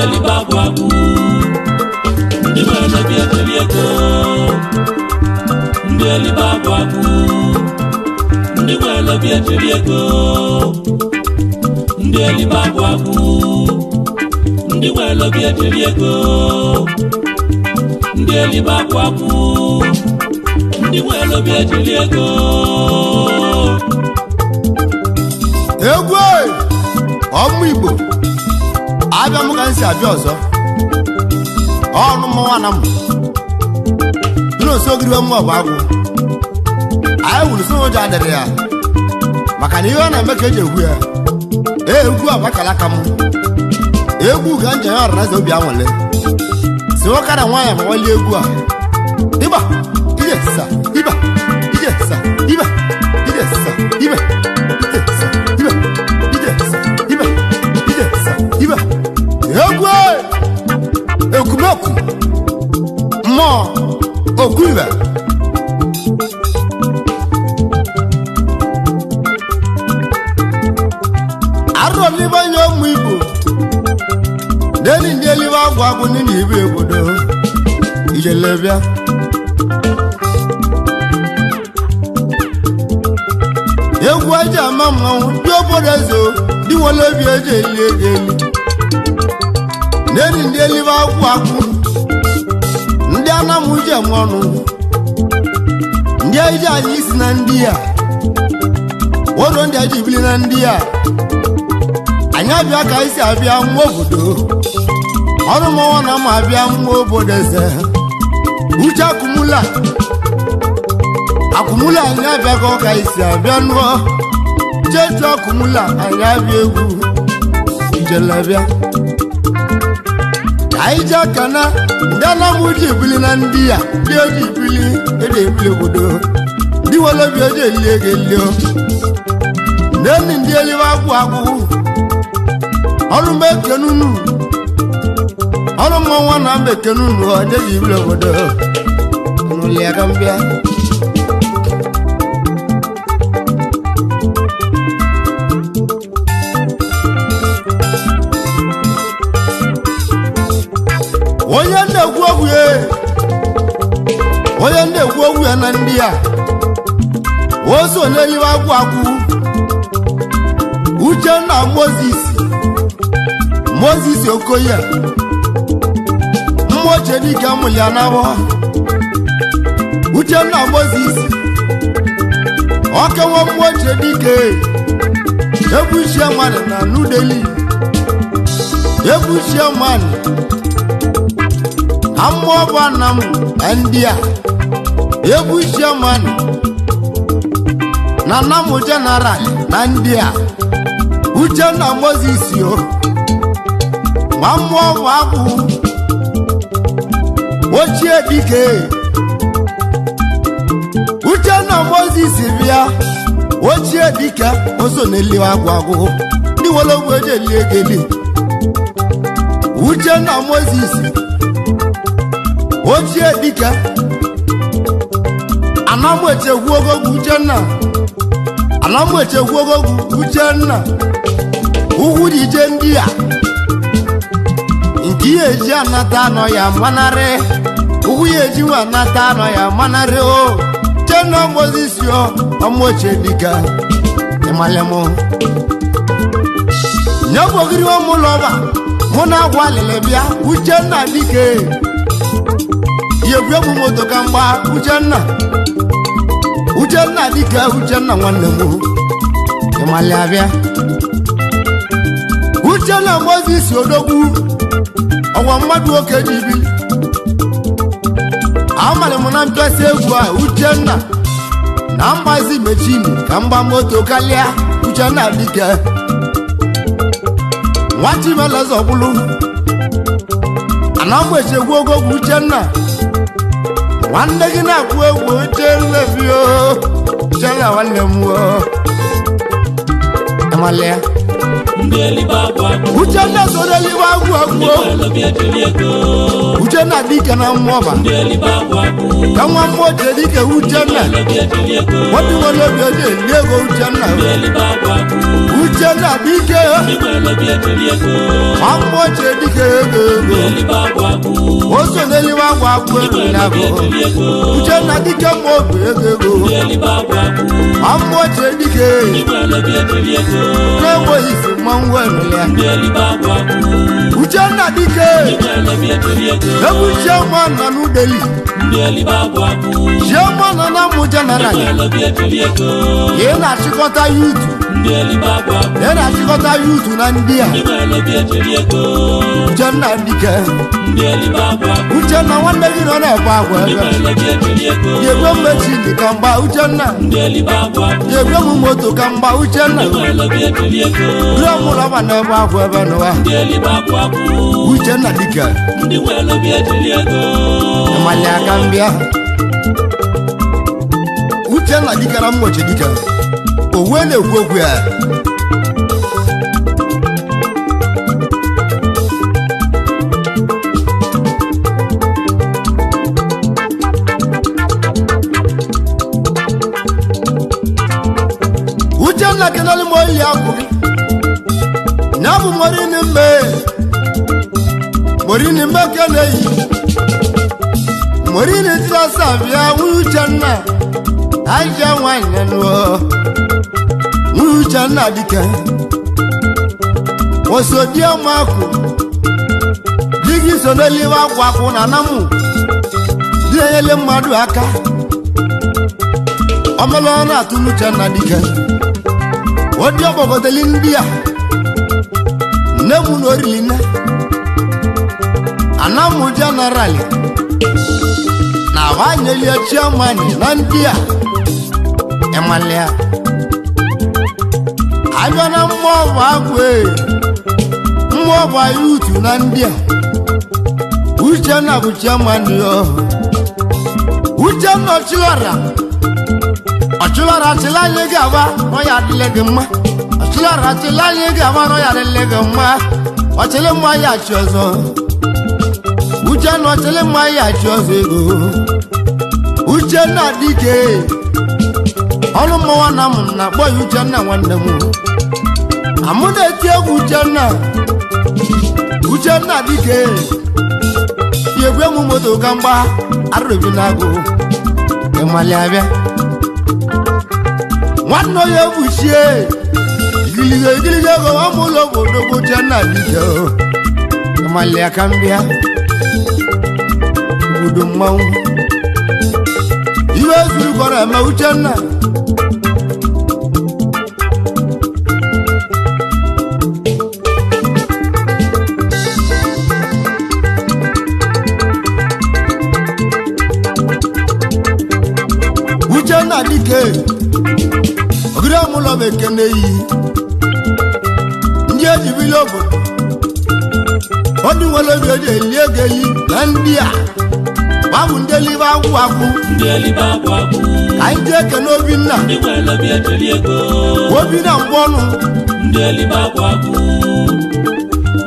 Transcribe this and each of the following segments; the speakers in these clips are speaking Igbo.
Alibagwagu Ndi wele bieteliego Ndi Alibagwagu Ndi wele bieteliego Ndi Alibagwagu Ndi wele bieteliego Ndi Alibagwagu Ndi wele bieteliego Egwe ọmụ Igbo abịa m ka nsi abịa ọzọ ọnụ mmanwa na m n'osogiri m ọbụ agwụ anyị wuru so ụjọ adịrị ya maka na ihe ọ na-eme ka eji egwu ya egwu agbakala aka m egwu ga nje ya ọrịa obi anwale si nwoke na nwaanyị ma nwalie egwu a ịba ije sa ịba ije sa ịba ije sa ịba ije sa ịba ije sa ịba ije sa ịba egwu ekumeku mmụọ okwu ibe arọ n'ibe anya ụmụ Igbo n'eli ndị elibe agwụ agwụ n'ime ibe obodo ijelebịa egwu eji ama mmanwụ ndị obodo ezo ndị nwere obi eji eli ego eli n'eli ndị elibe agwụ agwụ ndị anamụ ji eme ọnụ ndị eji anyị isi na ndị a ụlọ ndị eji bili na ndị a anyị abịa ka anyị si abịa nwa obodo ọrụ mmanwụ na ma abịa nwa obodo eze uche akụmụla anyị abịa ka ọ ka anyị si abịa nụọ chechu akụmụla anyị abịa egwu ijelebịa anyị ji aka na ndị anamụ ji ebili na ndị a ndị eji ibili eji ebili obodo ndị nwere obi eji eli ego elio n'enyi ndị eliwe agwụ agwụ ọrụ mgbe ekenunu ọrụ mmanwụ na mgbe ekenunu ọ dịghị ibili obodo n'ụlọ ya ka mbịa onye na-ekwu okwu ya na ndị a ozo n'eliwe agwụ agwụ Uchenna Moses Okoye mmoche dike amụlịa n'abọ Uchenna Moses ọkewa mmoche dike ebuchie mmadụ na Nudeli ebuchie mmadụ na mmụọ bụ nna m na ndị a ebuchie mmadụ na nna m jeneral na ndị a Uchenna Moses o nwa mmụọ bụ agwụ ochie dike Uchenna Moses bịa ochie dike oso na-eliwe agwụ agwụ ndị nwere ogwu eji eli egeli Uchenna Moses ochie dike anamechekwu ogogwu Uchenna ugwu dị ije ndị a nke ihe eji anata anọ ya manarị ugwu ya eji nwa anata anọ ya manarị o Uchenna Moses o ọmụoche dịka ịmalịmụ nyebogiri ụmụlọba mụ na agwa alịlị bịa Uchenna dike yegwu egwu moto ka mgba Uchenna dike Uchenna nwanne m ịmalị abịa Uchenna Moses odogwu ọgwa mmadụ oke ji ibi amalị m na mpịasị egwu a Uchenna na mgbazi mechini ka mgba moto kalịa Uchenna dike nwachimelezọbụlụ ana mgbechegwu ogogwu Uchenna nwanne gị na-akwụ egwu Uchenna nwanne m amalịa ndị elibe agwụ agwụ Uchenna soro elibe agwụ agwụ ndị nwe lobi ejiri ego Uchenna dike na mmụọba ndị elibe agwụ agwụ ka nwa mmụọ jee dike Uchenna lobi ejiri ego wọdụ nwe lobi eji eli ego Uchenna ndị elibe agwụ agwụ Uchenna dike ndị nwe lobi ejiri ego nwa mmụọ jee dike ego ndị elibe agwụ agwụ o so n'elibe agwụ agwụ ego na bụ Uchenna dike mmụọ bụ ego ndị elibe agwụ agwụ nwa mmụọ jee dike ndị nwe lobi ejiri ego na-enweghị isi mmanwụ enụlị ya ndị elibe agwụ agwụ Uchenna dike ndị nwe lobi ejiri ego ebu chioma nọ n'Udeli ndị elibe agwụ agwụ chioma nọ na mmụ jeneral ndị nwe lobi ejiri ego ị na-achịkọta yutu ndị elibe agwụ agwụ ị na-achịkọta yutu na ndị a ndị nwe lobi ejiri ego Uchenna dike ndị elibe agwụ agwụ Uchenna nwanne gị nọ na-ekwe agwa ndị ebe nwe lobi ejiri ego ga-egwe mmechi dị ka mgba Uchenna ndị elibe agwụ agwụ ga-egwe m moto ka mgba Uchenna ndị nwe lobi ejiri ego ruo mụrọba na-ebe agwa ebe n'ụwa ndị elibe agwụ agwụ Uchenna dike ndị nwe lobi ejiri ego ịmali aka mbịa Uchenna dike na mmochi dike o wee na-ekwu okwu ya Uchenna kenali mo ili akụ nya bụ morini mbe keneyi morini tirasa bịa Uchenna aja nwanne nụọ Uchenna dike osodiamakụ digi so n'eliwe agwụ akwụ na namụ dị enyele mmadụ aka ọmela ọ na-atụ Uchenna dike odi ọgbọgọdeli ndị a nne m na orili nne anamụ jeneral na abanyelie chairman na ndị a ịmalịa abịa na mmụọ bụ agwụ mmụọ bụ yutu na ndị a Uchenna bụ chairman yo Uchenna ọchụlara chịla anyị ga-aba n'ọya adịle gị mma ọchụlara chịla anyị ga-aba n'ọya adịle gị mma ọchịlị mma ya achị ọzọ Uchenna ọchịlị mma ya achị ọzọ ego Uchenna dike ọrụ mmụọ na m na-akpọ ya Uchenna nwanne m amụ na-eti egwu Uchenna dike ya egwe m moto ka mgba arụbi na-agụ ịmali abịa nwanne ya ebuchie igilige ego amụlọ obodo Uchenna dike ịmali aka mbịa obodo mmanwụ iwe zuru kọrọ eme Uchenna Uchenna dike ogiri amụlọ bụ ekene yi ndị ejibili obodo ọ dị nwere obi eji eli ego eli na ndị a gbabụ ndị elibe agwụ agwụ ndị elibe agwụ agwụ ka anyị ji ekene Obinna ndị nwe lobi ejiri ego Obinna mgbe ọnụ ndị elibe agwụ agwụ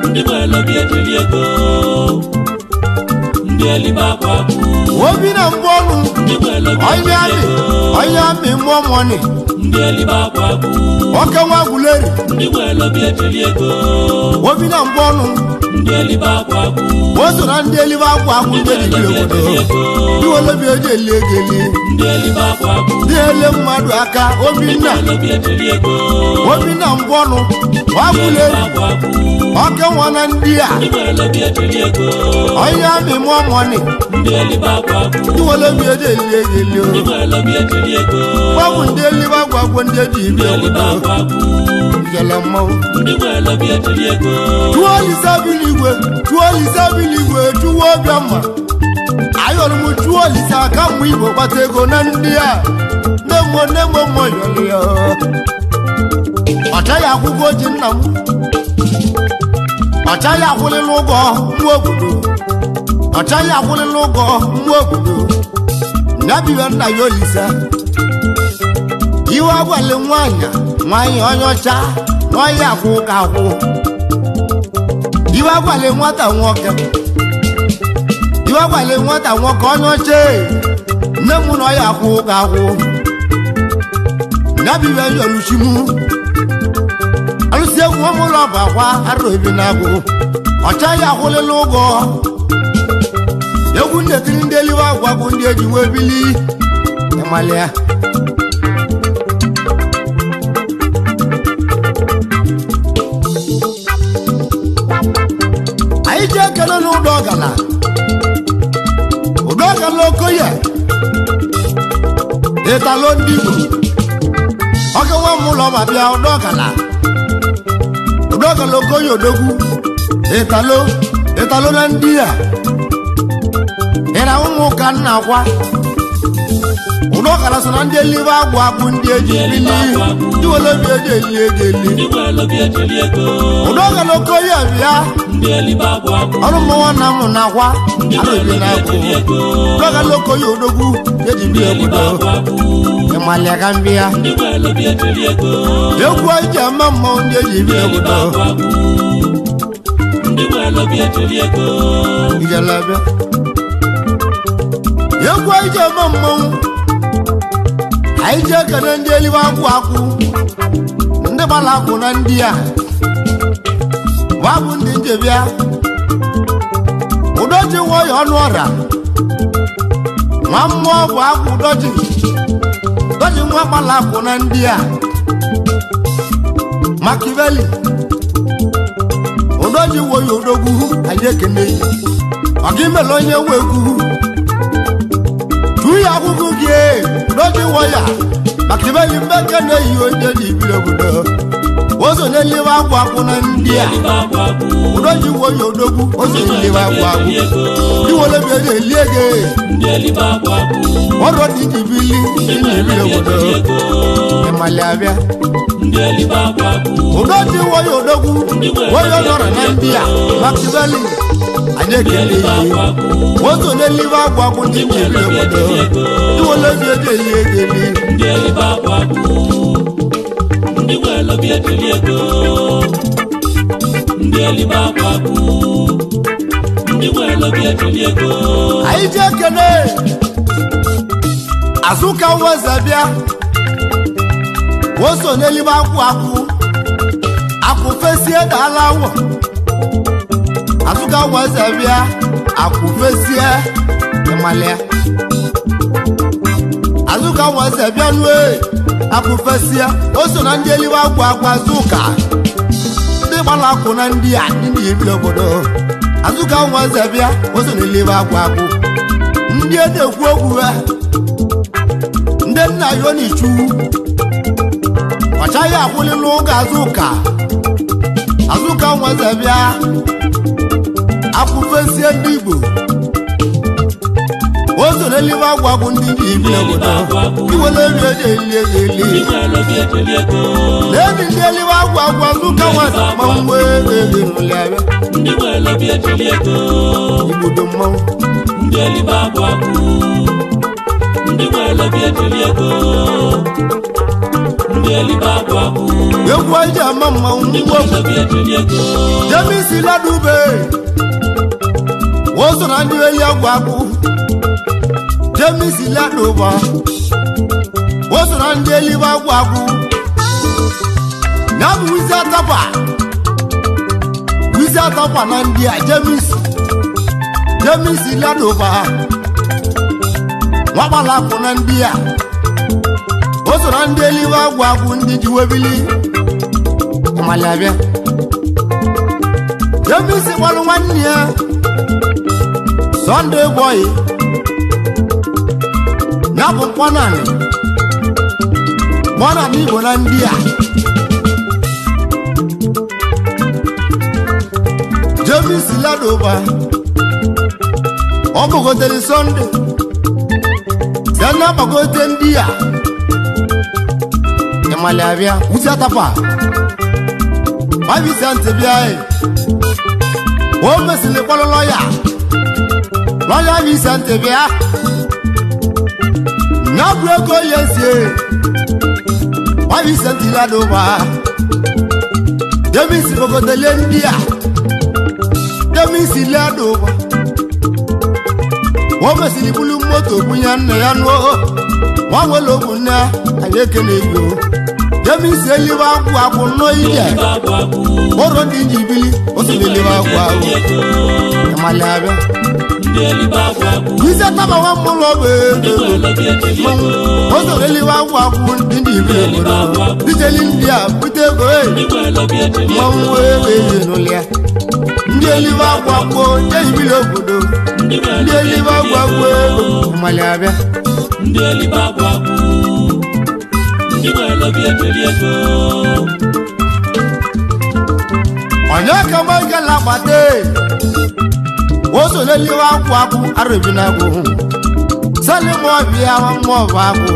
ndị nwe lobi ejiri ego ndị elibe agwụ agwụ Obinna mgbe ọnụ ndị nwe lobi ejiri ego onye amị mmụọ mọni ndị elibe agwụ agwụ oke nwa agwụleri ndị nwe lobi ejiri ego Obinna mgbe ọnụ ndị elibe agwụ agwụ o so na ndị elibe agwụ agwụ ndị ejibili obodo ndị olebi eji eli ego eli ndị elibe agwụ agwụ ndị ele mmadụ aka Obinna lobi ejiri ego Obinna mgbe ọnụ agwụleri oke nwa na ndị a ndị nwe lobi ejiri ego onye amị mmụọ mọni ndị elibe agwụ agwụ ndị olebi eji eli ego eli ndị nwe lobi ejiri ego gbabụ ndị elibe agwụ agwụ ndị eji ibi elibe obodo agwụ agwụ ijele mmanwụ ndị nwe lobi ejiri ego tụọ Olisabiligwe tụọ Obiọma ayọrọ m tụọ Olisa aka mgbe Igbo kpata ego na ndị a nne m yọrọ ya ọ chaghị akwụkwọ ji nna m ọ chaghị akwụlịla ụgwọ nwa obodo ọ chaghị akwụlịla ụgwọ nwa obodo ya biwe nna ya Olisa iwe agwali nwanyị onye ọcha ọya akwụ ka akwụ iwe agwale nwata nwoke onye oche nne m na ọya akwụ ka akwụ nabiwe yoluchimu alụsi egwu ọmụlọ bụ akwa arụ ebi na agwụ ọcha ya akwụlịla ụgwọ egwu ndetiri ndị eliwe agwa bụ ndị eji wee bili ịmalịa anyị ji ekele n'ụdọ ọgala okoye ịtalo ndị Igbo oge nwa m ụlọ ma bịa ụdọ ọgala okoye odogwu ịtalo na ndị a ịra ụmụ ụka nna akwa ụdọ ọgala so na ndị elibe agwụ akwụ ndị eji bili ndị welebi eji eli ego ụdọ ọgala okoye bịa ọrụ mmụọ na mụ na akwa arụbi na agwụ ụdọ ọgala okoye odogwu eji bili obodo ịmalịa ka mbịa egwu eji ama mmọnwụ ndị eji bili obodo ijelebe egwu eji ama mmọnwụ anyị ji ekele ndị elibe agwụ akwụ ndị gbara akwụ na ndị a bụ ndị njebịa ụdọji nwayọ ọnụ ọra nwa mmụọ bụ agwụ ụdọji nwa gbara akwụ na ndị a Makiveli ụdọji nwayọ odogwu anyị ekele ọga imele onye nwe egwu tuya akwụkwọ gị ụdọji nwayọ Makiveli mbeke na-eyi onye dị ibiri obodo ozo n'eliwe agwụ akwụ na ndị a ụdọji nwayọ odogwu ozo n'eliwe agwụ akwụ iwele bi eji eli ego ọrụ dị iji bili ndị ibiri obodo ịmali abịa ụdọji nwayọ odogwu nwayọ nọrọ na ndị a Makiveli anyị ekele ihe ozo n'eliwe agwụ akwụ ndị ibiri obodo iwele bi eji eli ego ndị nwere obi ejiri ego ndị elibe akwa bụ ndị nwere obi ejiri ego anyị ji ekele Azụka Nweze bịa woso n'elibe akwụ fesie dala awọ Azụka Nweze bịa akwụ fesie ịmalịa Azụka Nweze bịa nue akụfesia o so na ndị eliwe agwụ Azụka ndị gbara akwụ na ndị a ndị ebi obodo Azụka Nweze bịa o so na eliwe agwụ ndị na-ekwu okwu ha ndị nna Yonichu ọchaghị akwụlịla ụka Azụka Nweze bịa akụfesie ndị Igbo ozo n'eliwe agwụ ndị ji ibi obodo iwele eri eji eli n'ebi ndị eliwe agwụ Azụka Nweze mmanwụ eri n'ụlịabịa igbodo mmanwụ ndị elibe agwụ ndị nwere obi ejiri ego ndị elibe agwụ egwu eji ama mmanwụ Jemisi Ladube ozo na ndị eli agwụ Jemisi Ladube ozo na ndị elibe agwụ ya bụ wizi atapa na ndị a Jemisi Ladube nwagbala akwụ na ndị a ozo na ndị elibe agwụ ndị ji webili ịmali abịa Jemisi gbalụ nwanne ya Sunday boy ya bụ mkpọnanị Igbo na ndị a Jemisi Ladube ọ bụgotere Sunday ya na-agbagote ndị a ịmali abịa uzi atapa Vicente bịa o mesịrị kpọrọ lọya Vicente bịa na bụ ego ya sie Vicente Ladube Demisi Bogotelendia, Demisi Lado, Womasi Bulu Moto, Bunyan, Yano, Wawaloguna, Ayekene. Demisi Eliva Guaponoia, Morondinjibili, Osiliva Guapo, Malaga. We set up our Molobe, also Eliva Guapo, Individual, Little India, with a way, Maway, Eliva Guapo, Jayvilo, Eliva Guapo, Malaga. Onyaka Michael Abate also let you out Waku Arabinago Salimo Via Movago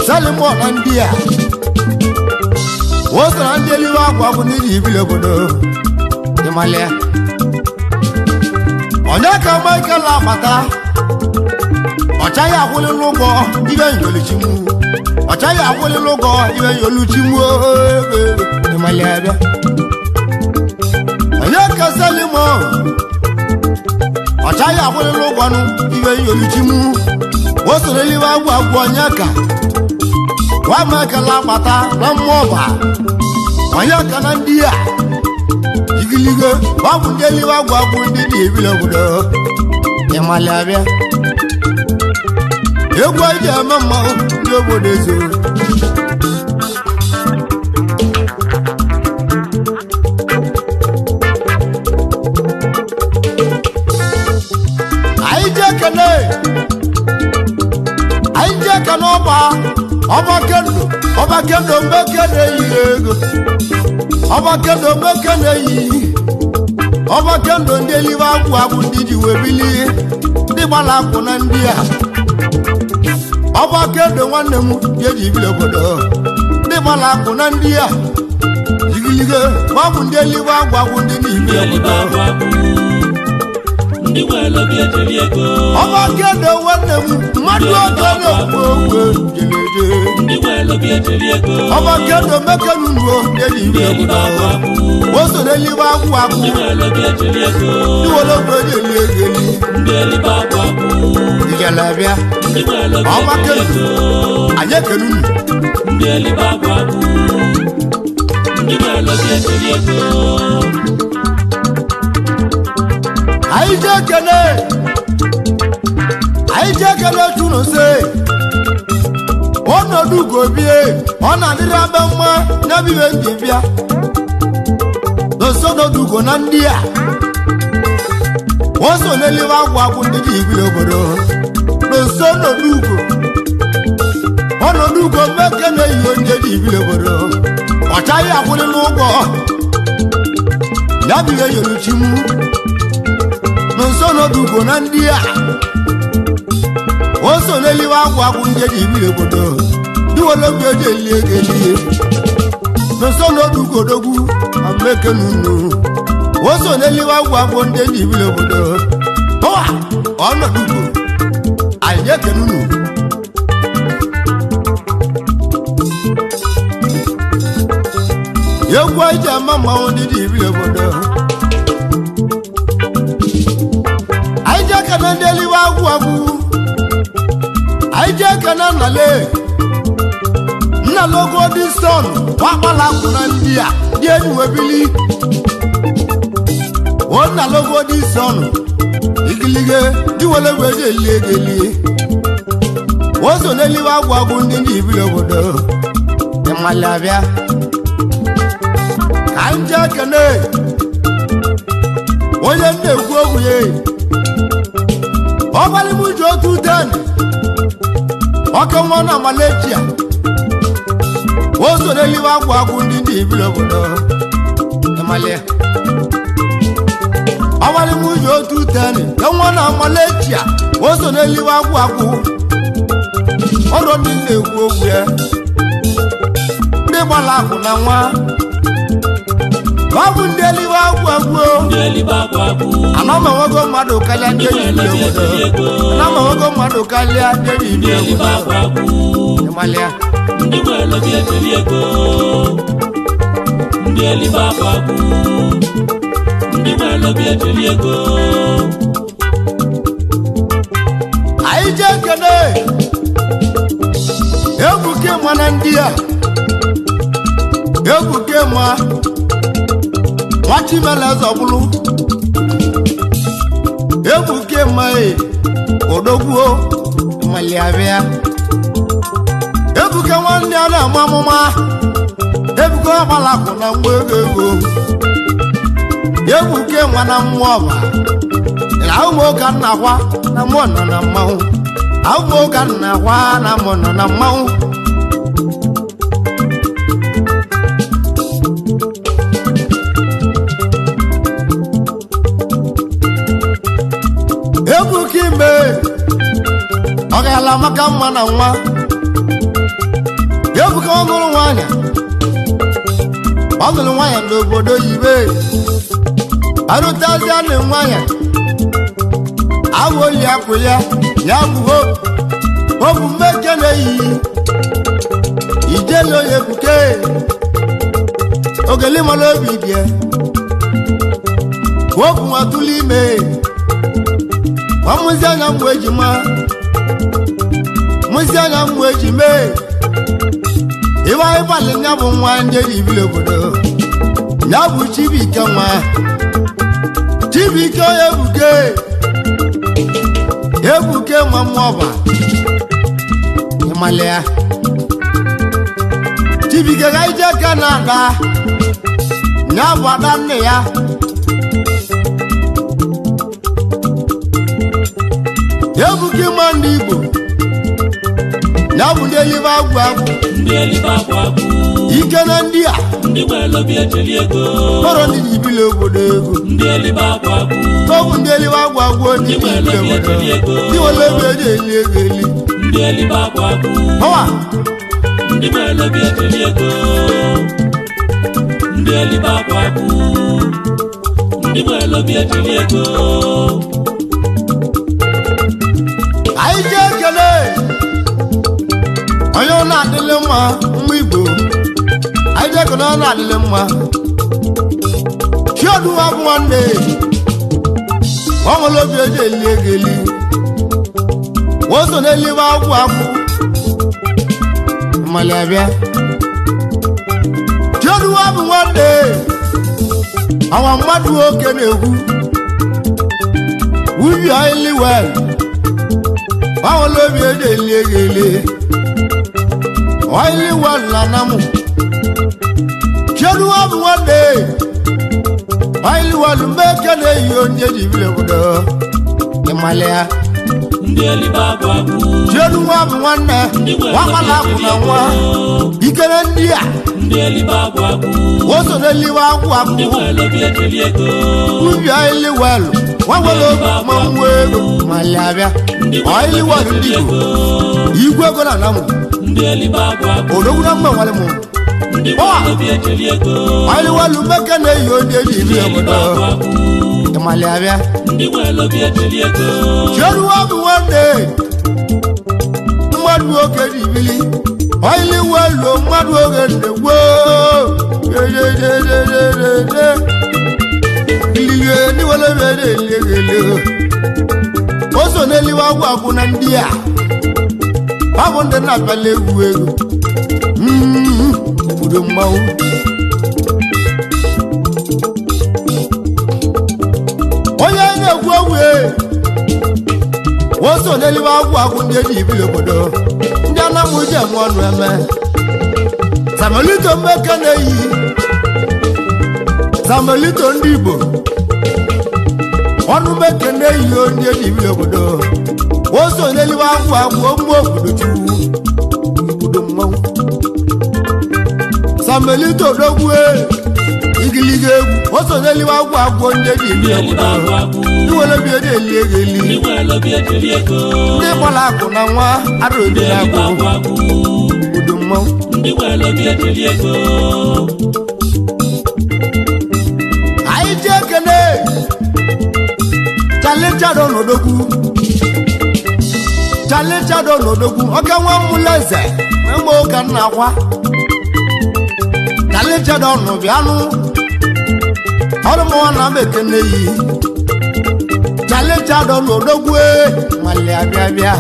Salimo Andia was the Angeliva Waku Nidi Vilogodo Himalaya Onyaka Michael Abata Ochaya Hulugo, even Yolichimu Ochaya Hulugo, even Yoluchimu Himalaya Onyaka Salimo Ochaya Hulugo, even Yoluchimu was the Liva Wanyaka Wamaka Labata, Namova Onyaka Nandia Igiligo, Wabu Deliva Wabu Didi Vilogo Himalaya You go there, Mama, you go there. I just can't Abakendo one yeji bilogodo. De malaku nandia. Yigilige babundeli wa wabundi ni bilogodo. Ndi welo bieteliego. Abakendo one madogodo jeleje. Ndi welo bieteliego. Abakendo mekenuno yeji bilogodo. Woso deli wa wabu. Ndi welo bieteliego. Ndi welo bieteliego. Ndeli babu. Dijalabia. Abakendo Ayekenu Ndeli babu Ndi welo bieteliego. Ayekene tuno se Ono dugo bie Ona nirabe mwa Nabi wengi bia Nosono dugo nandia Woso neliwa wabundi jibilo bodo Nosono dugo Ono dugo mekene yonje jibilo bodo Ochaya kuni lugo Nabi wengi luchimu Nosono dugo nandia Woso neliwa wabundi jibilo bodo Duwolo beje liegeli Nosono dugo dogu Ameke nunu Woso neliwa wabundi jibilo bodo Hoa! Ono dugo Ayeke nunu Yekwa ija mama ondidi ibile bodo Ayeke nandeli wagu Ayeke nandale Nalogo di son Wapala kuna ndia Dienu webili Wona logo di son Igilige Diwole weje liegeli Woso neli wagu ndidi ibile bodo Emalabia Anja kene Oye nne kwogye Obali mujo 210 Oke mwana Malaysia Woso neli wagu ndidi ibile bodo Emalia Obali mujo 210 Ke mwana Malaysia Woso neli wagu Oro nne kwogye Ndebala kuna nwa Babu ndeli wagu Ndeli babu Anama wago madu kalia ndeli bilogodo Anama wago madu kalia ndeli bilogodo Emalia Ndi welo bieteliego ndị elibe agbagbu ndị nwere obi ejiri ego anyị je kene ebuke ma na ndị a ebuke ma nwachimele zọbụrụ ebuke ma odogwuo maliabịa ebuke nwanne a na-ama amụma ebuke ọgbalakụ na mgbe ego ebuke nwa na mmụọ ọba ahụmoke nnakwa na mmụọ nọ na mmanwụ ahụmoke nnakwa na mmụọ nọ na mmanwụ ebuke ime ọ ga-ala maka mma na nwa ebuke ọ nụrụ nwaanyị n'obodo oyibo arụtazịa na nwaanyị awoli akwụ ya ya bụ obu mmeke na-eyi ijele onye ebuke ogeli mara obi bịa obu nwatụlụ ime ọmụzi anya mgbe eji ma mụzi anya mgbe eji mee ịwa ịbalị ya bụ nwa ndị ebili obodo ya bụ Chibuike nwa Chibuike onye ebuke nwa mmụọba ịmali ya Chibuike ga ije ka na ada ya bụ ada nne ya ebuke ma ndị Igbo ya bụ ndị elibe agwụ ike na ndị a ndị nwere obi ejiri ego kpọrọ ndị ibili obodo ego ndị elibe agbagbu ọ bụ ndị elibe agwụ ndị ibili obodo ndị nwere obi eji eli ego eli ndị elibe agbagbu ọwa ndị nwere obi ejiri ego ndị elibe agbagbu ndị nwere obi ejiri ego anyị ji ekele onye ọ na-adịlị mma Igbo anyị ji ekele ọ na-adịlị mma Chioduwa bụ nwanne ọ nwere obi eji eli ego eli o so n'elibe agwụ mmali abịa Chioduwa bụ nwanne awa mmadụ oke na-egwu ubi anyị wel ọ nwere obi eji eli ego eli oili wala namu Chioduwa bụ nwanne oili walu mbeke na eyi onye jibile obodo ịmalịa ndị elibe agbagbu Chioduwa bụ nwanne wakala akwụ na nwa ikere ndị a ndị elibe agbagbu o so n'elibe agwụ ndị nwere obi ejiri ego ubi oili walu nwawere obi mmanwụ ego malịa bịa oili walu ndị Igbo igwe ego na namu ndị elibe agbagbu odogwuna mma nwale mụ ndị nwere obi ejiri ego oili walu mbeke na eyi onye jibile obodo ịmalị abịa ndị nwere obi ejiri ego Chioduwa bụ nwanne mmadụ oke ji bili oili walu mmadụ oge ndegwo ilie ndị nwere obi eji eli ego eli o so n'eliwe agwụ na ndị a ọ bụ ndị na-abịala egwu ego obodo mmanwụ onye na-egwu egwu o so n'elibe agwụ ndị eji ibili obodo ndị anamụ ji eme ọnụ eme Samuelito mmeke na-eyi Samuelito ndị Igbo ọnụ mmeke na-eyi ndị eji ibili obodo o so n'elibe agwụ ụmụ obodo Chukwu obodo mmanwụ Samuelito dogwu igiliga egwu o so n'elibe agwụ ndị eji ibili obodo ndị nwere obi eji eli ego eli ndị nwere obi ejiri ego ndị gbara akụ na nwa arụbi na agwụ obodo mmanwụ ndị nwere obi ejiri ego anyị ji ekele Charlie Chado n'odogwu oke nwa mmụlụ eze ụmụ ụka nna akwa Charlie challenge don no bianu Oromo na mekene yi challenge don no dogwe male abia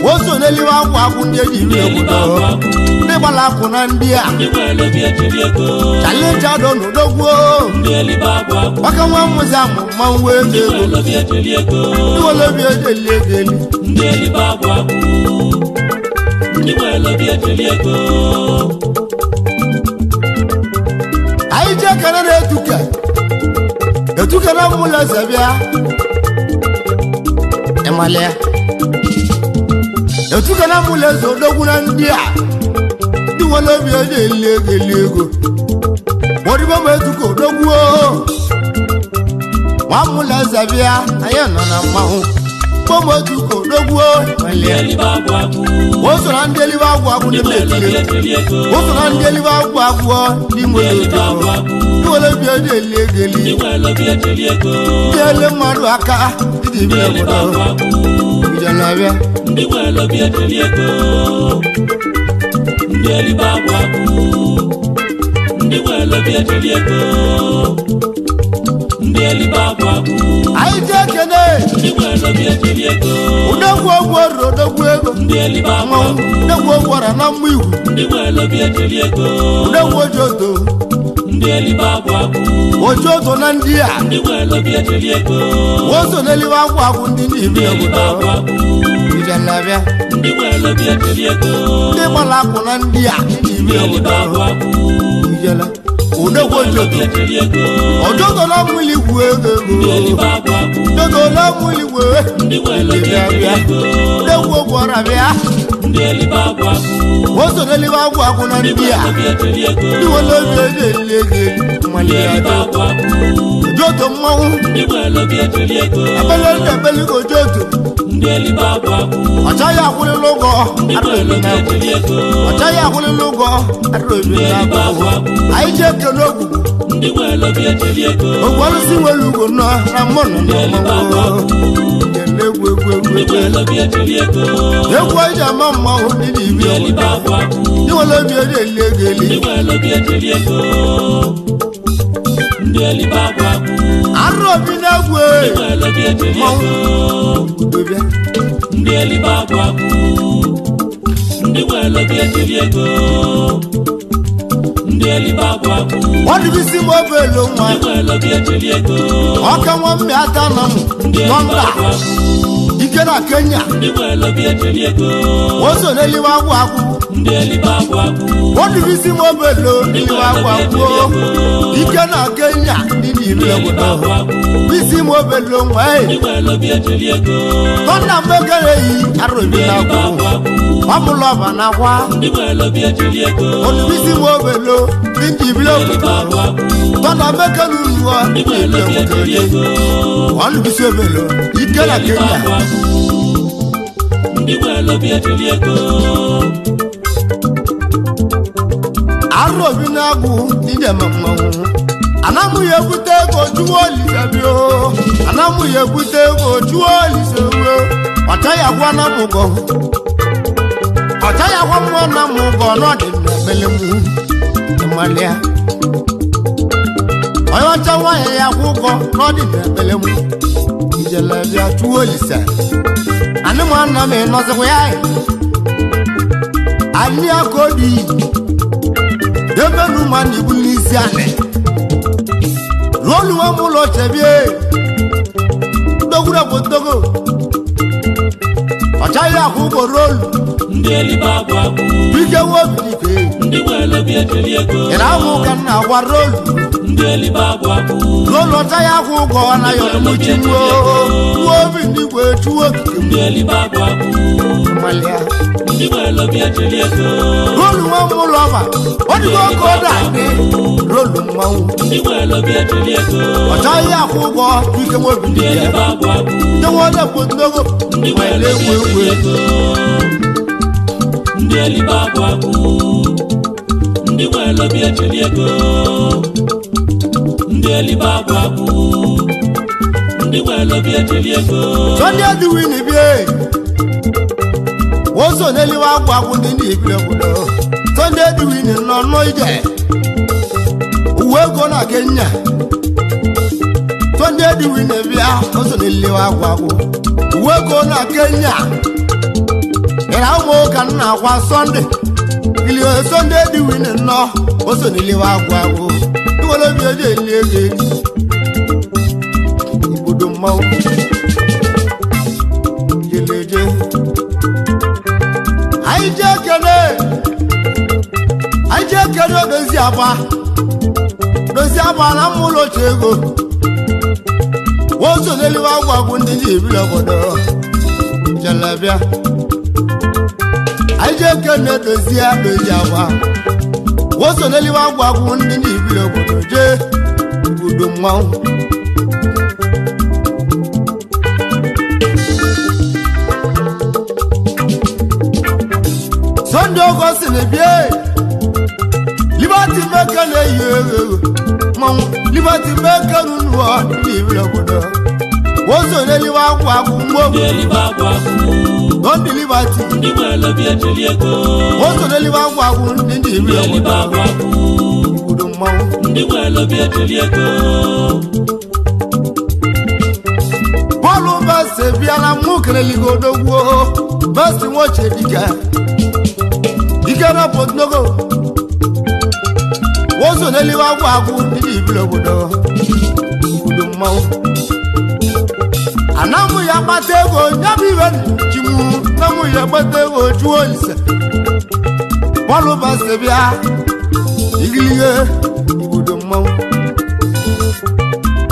Woso neliwa kwa kunde di obodo Ni bala kuna ndia challenge don no dogwo Waka wa muzamu manwe tego Ni wala bi edelegeli Ndeli babwa Ni wala bi edelegeli Aije kanare etuka na mula sabia Emalia etuka na mula zo doguna ndia Ni wala bi edelegeli Wodi ba etuko dogwo Wa mula sabia ayana na mahu Bomo tuko dogwo Ndeli babwa Woso na ndeli babwa ni metile Woso na ndeli babwa ni molodo Ni wala bi edelegeli Ni wala bi edelegeli Ndele maru aka Idi bi obodo Ijalabia Ni wala bi edelegeli Ndeli babwa Ni wala bi edelegeli Ndeli babwa Aije kene Ni wala bi edelegeli Udogwo dogwo Ndeli babwa Udogwo na mwiwu Ni wala bi edelegeli Udogwo joto Ndeli babwa Ojoto na ndia Ni wala bi edelegeli Woso neli babwa ndi bi obodo Ijalabia Ni wala bi edelegeli Ni bala kuna ndia ndi bi obodo Ijala Udogwo joto Ojoto na mwili gwego Dogo la mwili gwego Udogwo gwara bia Ndeli babwa Woso neli babwa kuna ndia Ni wala bi edelegeli Ndeli babwa Joto mmanwu Ni wala bi edelegeli Abele ko joto Ndeli babwa Achaya kule logo Arrobi na Achaya kule logo Arrobi na Aije kelogu Ni wala bi edelegeli Ogwalu si welugo na mono mamo Ni wala bi edelegeli Yekwa ija mama Ni bi Ndeli babwa Ni wala bi edelegeli Ni wala bi edelegeli Ndeli babwa Arrobi na gwe Ni wala bi edelegeli Ndeli babwa Ni wala bi edelegeli Ndeli babwa Wadi bisi mobelo mwa Ni wala bi edelegeli Oka mwambi ata namu Tonga Ike na Kenya Ni wala bi edelegeli Woso neli babwa Ndeli babwa Wadi bisi mobelo Nili babwa Ike na Kenya Nili babwa Bisi mobelo mwa Ni wala bi edelegeli Tonda mbekere yi Arrobi na gwo Wamuloba na kwa Ni wala bi edelegeli Wadi bisi mobelo Nili babwa Tonda mbekere uwa Ni wala bi edelegeli Wadi bisi mobelo Ike na Kenya Ni wala bi edelegeli Arrobi na gwo Nije mamawu Anamu yebute ko juwo lisabio Anamu yebute ko juwo lisabio Otaya kwa na mugo Otaya kwa mwana mugo No di nebelemu Emalia Oyo chawa ya kugo No di nebelemu Ijelabia juwo lisa Animu aname no se kuyai Ani akodi Yebenu mani bulisi ane Rolu wa mulo chebie Dogura botogo Achaya hugo rolu Ndeli babwa Bige wobike Ni wala bi edelegeli Eramu kana wa rolu Ndeli babwa Rolu achaya hugo na yolu muchinwo Wobi ni wetu wakike Ndeli babwa Malia Ni wala bi edelegeli Rolu wa mulo ba Odi go koda ni Rolu mwawu Ni wala bi edelegeli Achaya hugo Bige wobike Ndeli babwa Jawada botogo Ni wala bi edelegeli Ndeli babwa Ni wala bi edelegeli Ndeli babwa Ni wala bi edelegeli Sunday the win bie Woso neli wa gwa ku ndi ibile budo Sunday the win no no ije Wego na Kenya Sunday di win bia oso ni lewa gwago Wego na Kenya Era mo kan na kwa Sunday Ili Sunday di win no oso ni lewa gwago Iwolo bi eje lege Ibudo mau Yeleje Aije kene dozi aba na mulo chego Woso neliwa gwago ndi ibile bodo Jalabia Aije kene dozi aba Woso neliwa gwago ndi ibile bodo je Ibudo mau Sunday August ne bie Liberty maker le ye Mon liberty maker nuwa libra bodo Woso ne liwa kwa kumbo liba kwa Don the liberty ndi mwelo bia teliego Woso ne liwa kwa kundi libra liba kwa Ibudo mau ndi mwelo bia teliego Polo base bia la mukele ligodo wo Base woche dika Dikana potnogo Woso ne liwa kwa kundi libra bodo Ibudo mau Anamu ya batego nyabi wen chimu Namu ya batego juolise Polo base bia Igilige Ibudo mau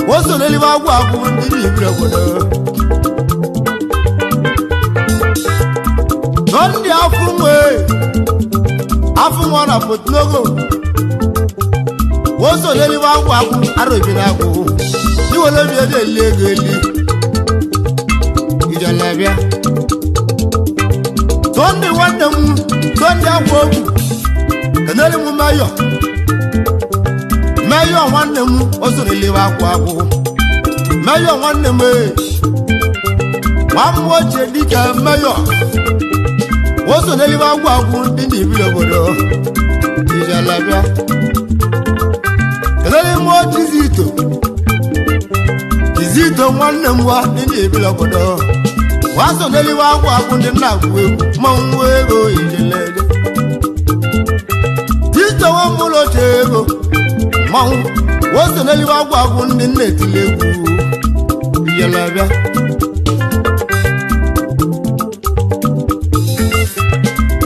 Woso ne liwa kwa kundi libra bodo Nondi afumwe na potnogo Woso ne liwa kwa kundi arobina ko Ni wole bi de legeli Ijalabia Sonde wandam sonde akwogu Kanele mu mayo wandam woso ne liwa kwa ko Mayo wandam Wamwo chedika mayo Woso ne liwa kwa ko ndi ibile bodo Ijalabia Kanele mo Kizito wandam wa ndi ibile bodo Waso ne liwa kwa ko ndi na kwegu Mawego ijelede Tito wamulo chego Mau Woso ne liwa kwa ko ndi netilegu Ijalabia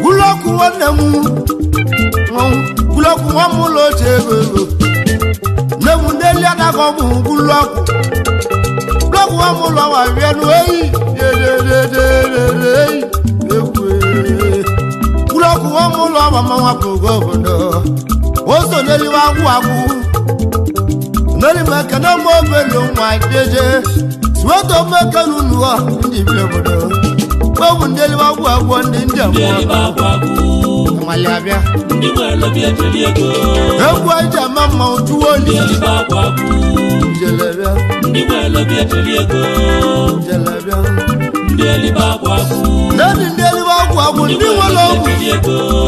Guloku wandam Guloku wamulo chego Nemu ndeli adagobu guloku Guloku wamulo wa vienu ei Guloku wamulo wa mama pugo bodo Woso ne liwa kwa ko Neli mekana mo belo mwa deje Sweto mekanu nuwa ndi bile bodo Wabu ndeli wa kwa ndi liba kwa Malabia ndi mwelo bia teliego Ewa jama mautuoli liba kwa Jalabia ndi mwelo bia teliego Jalabia ndi liba kwa Nani ndeli wa kwa ndi walobu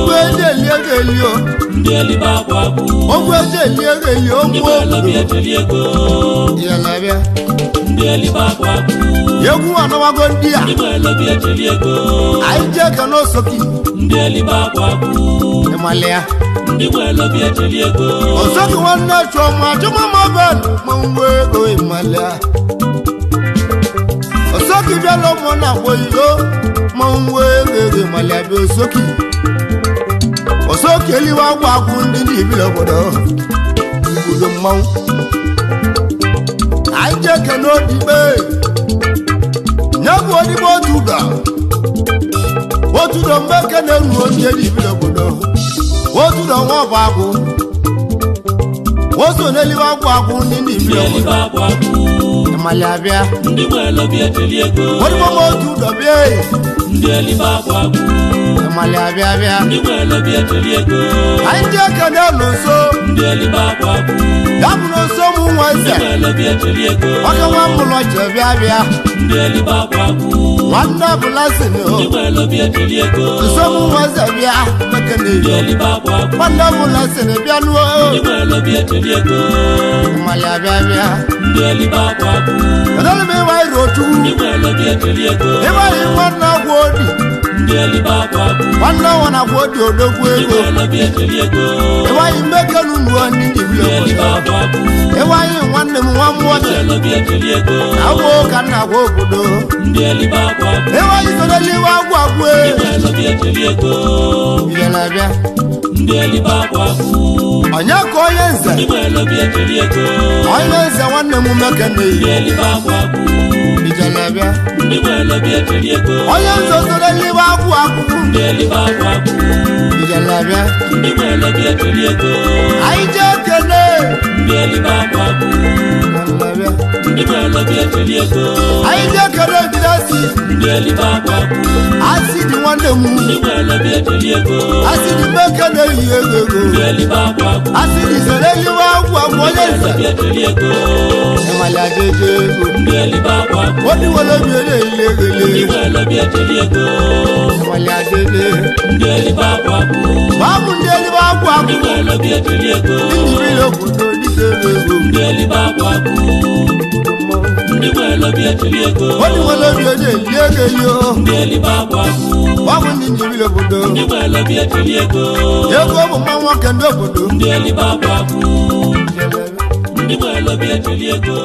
Wende liegelio ndi liba kwa Ogweze liegelio ndi mwelo bia teliego Jalabia ndi liba kwa Yegu wana wagondia ndi mwelo bia teliego Aije kano soki ndi liba kwa Emalea ndi mwelo bia teliego Osoki wana choma mabel Mwego emalea Osoki bialo mwana boyo Mwego emalea bi osoki Osoki eliwa kwa kundi ndi bila bodo Ibudo mau Aije kano dibe Nyabu odibo tuga Wotudo mbeke ne nuonye libile bodo Wotudo wabago Woso ne liwa kwago ndi libile bodo Malabia ndi mwelo bia teliego Wodibo wotudo bie ndi liba kwa Amalia bia bia ndị nwere obi etili ego anyị ekene n'ụsọ ndị elibe akwa bụ ya bụ n'ụsọ mụ nwa eze ndị nwere obi etili ego ọka nwa mụlọ je bịa bịa ndị elibe akwa bụ nwanne ọbụla si ndị nwere obi etili ego n'ụsọ mụ nwa eze bịa ekene ndị iyo elibe akwa bụ nwanne ọbụla si na bịa nuo ndị nwere obi etili ego Amalia bịa bịa ndị elibe akwa bụ edolu m ịwa iru otu ndị nwere obi etili ego ịwa yi nwanne agwa odi ndị elibe akwa bụ nwanne nwa na agwa odi odogwu ndị ego nwere obi etili ego ịwa yi mmekenu nuo ndị ndị ndị elibe akwa bụ ịwa yi nwanne m nwa mmụọ ndị nwere obi etili ego agwa ka nna agwa obodo ndị elibe akwa bụ ịwa yi soreliwe agwa agwa ndị nwere obi etili ego bịara bịa ndị elibe akwa bụ onye ka onye nze ndị nwere obi etili ego onye nze nwanne m mekene ndị iyo elibe akwa bụ bịara bịa ndị nwere obi etili ego onye nze soreliwe agwa agwụ ndị elibe akwa bụ bịara bịa ndị nwere obi etili ego anyị jee kene ndị elibe akwa bụ bịara bịa ndị nwere obi etili ego anyị jee kene bidasi ndị elibe akwa bụ asidi nwanne m ndị nwere obi etili ego asidi mekene iyo ego ndị elibe akwa bụ asidi soreliwe agwa agwụ onye ndị nze obi etili ego ịmali ajeje ego ndị elibe akwa bụ odi wele bi ele ile ndị egele nwere obi etili ego ịmali ajeje ndị elibe akwa bụ babụ ndị elibe agwa ndị agwụ nwere obi etili ego ndị biri obodo dịka ego ndị elibe akwa bụ ndị nwere obi etili ego odi wele bi ele ile egele o ndị elibe akwa bụ babụ ndị biri obodo ndị nwere obi etili ego ego bụ mma nwoke ndị obodo ndị elibe akwa bụ ndị nwere obi etili ego